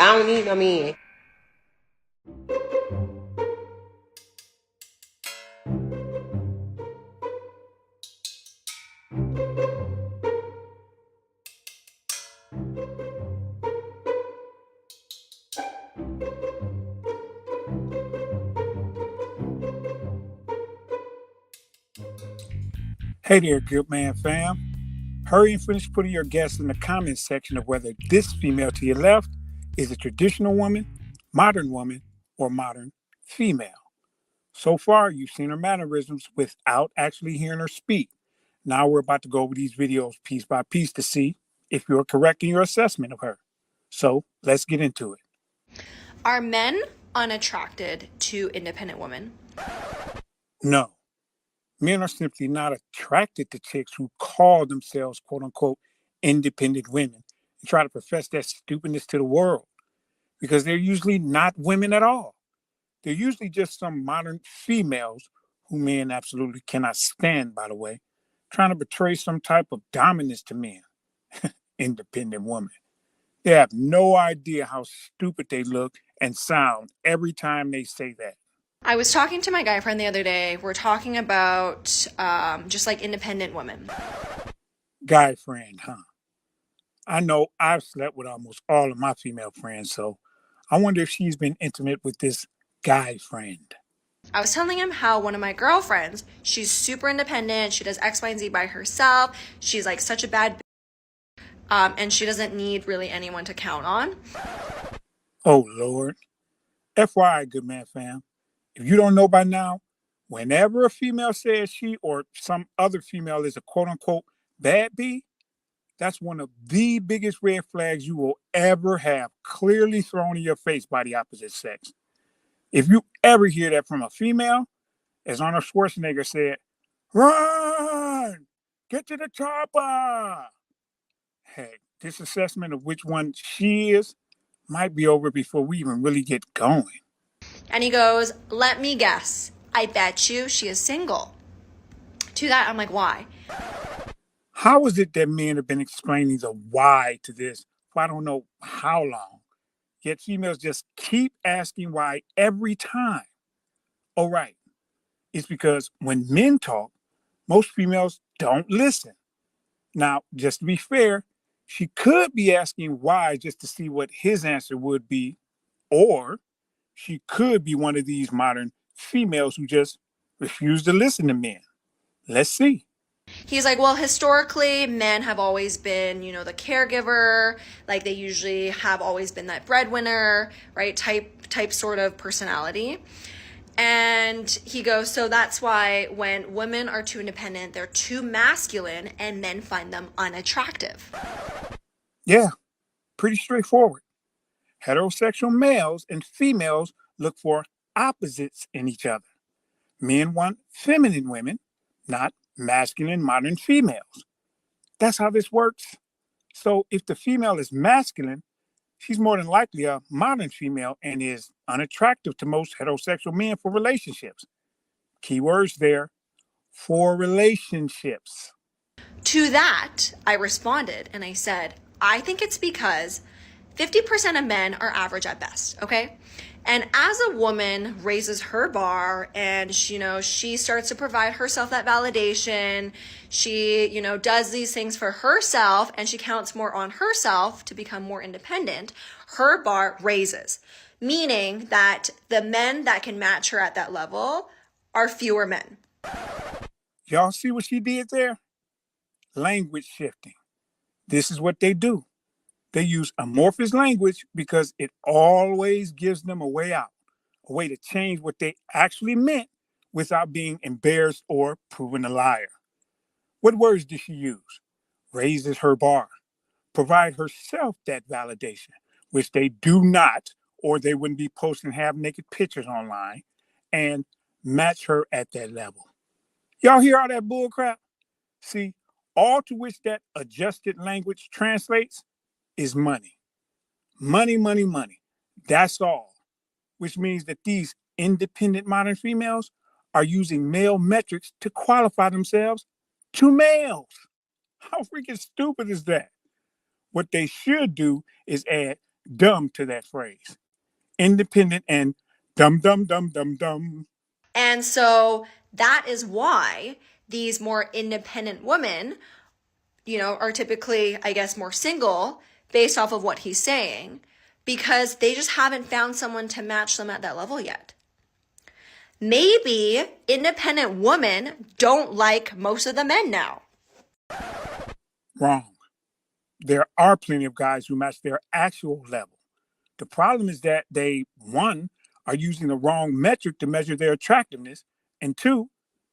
I don't need no man. Hey there, good man fam. Hurry and finish putting your guess in the comments section of whether this female to your left is a traditional woman, or modern female. So far, you've seen her mannerisms without actually hearing her speak. Now we're about to go over these videos piece by piece to see if you're correct in your assessment of her. So let's get into it. Are men unattracted to independent women? No, men are simply not attracted to chicks who call themselves quote unquote independent women and try to profess that stupidness to the world because they're usually not women at all. They're usually just some modern females who men absolutely cannot stand, by the way, trying to betray some type of dominance to men. Independent woman. They have no idea how stupid they look and sound every time they say that. I was talking to my guy friend the other day. We're talking about just like independent women. Guy friend, huh? I know I've slept with almost all of my female friends, so I wonder if she's been intimate with this guy friend. I was telling him how one of my girlfriends, she's super independent. She does X, Y, and Z by herself. She's like such a bad and she doesn't need really anyone to count on. Oh, Lord. FYI, good man fam. If you don't know by now, whenever a female says she or some other female is a quote unquote bad bee, that's one of the biggest red flags you will ever have clearly thrown in your face by the opposite sex. If you ever hear that from a female, as Arnold Schwarzenegger said, run, get to the chopper. Hey, this assessment of which one she is might be over before we even really get going. And he goes, let me guess. I bet you she is single. To that, I'm like, why? How is it that men have been explaining the why to this for I don't know how long? Yet females just keep asking why every time. Oh, right. It's because when men talk, most females don't listen. Now, just to be fair, she could be asking why just to see what his answer would be, or she could be one of these modern females who just refuse to listen to men. Let's see. He's like, well, historically, men have always been, the caregiver. Like they usually have always been that breadwinner, right? Type sort of personality. And he goes, so that's why when women are too independent, they're too masculine and men find them unattractive. Yeah, pretty straightforward. Heterosexual males and females look for opposites in each other. Men want feminine women, not masculine modern females. That's how this works. So if the female is masculine, she's more than likely a modern female and is unattractive to most heterosexual men for relationships. Keywords there, for relationships. To that, I responded and I said, I think it's because 50% of men are average at best, okay? And as a woman raises her bar and she starts to provide herself that validation, she, does these things for herself and she counts more on herself to become more independent, her bar raises, meaning that the men that can match her at that level are fewer men. Y'all see what she did there? Language shifting. This is what they do. They use amorphous language because it always gives them a way out, a way to change what they actually meant without being embarrassed or proven a liar. What words did she use? Raises her bar, provide herself that validation, which they do not, or they wouldn't be posting half naked pictures online, and match her at that level. Y'all hear all that bullcrap? See, all to which that adjusted language translates is money. Money, money, money. That's all. Which means that these independent modern females are using male metrics to qualify themselves to males. How freaking stupid is that? What they should do is add dumb to that phrase. Independent and dumb, dumb, dumb, dumb, dumb. And so that is why these more independent women, are typically, I guess, more single based off of what he's saying, because they just haven't found someone to match them at that level yet. Maybe independent women don't like most of the men now. Wrong. There are plenty of guys who match their actual level. The problem is that they, one, are using the wrong metric to measure their attractiveness, and two,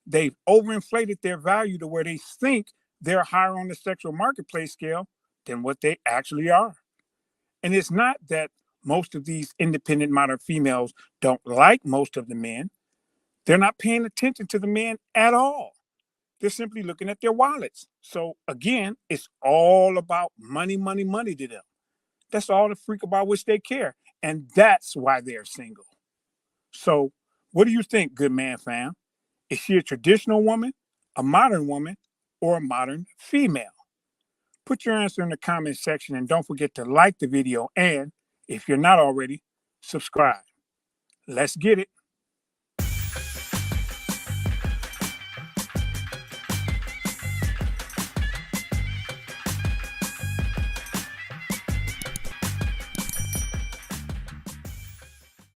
they've overinflated their value to where they think they're higher on the sexual marketplace scale than what they actually are. And it's not that most of these independent modern females don't like most of the men. They're not paying attention to the men at all. They're simply looking at their wallets. So again, it's all about money, money, money to them. That's all the freak about which they care. And that's why they're single. So what do you think, good man fam? Is she a traditional woman, a modern woman, or a modern female? Put your answer in the comment section and don't forget to like the video. And if you're not already, subscribe. Let's get it.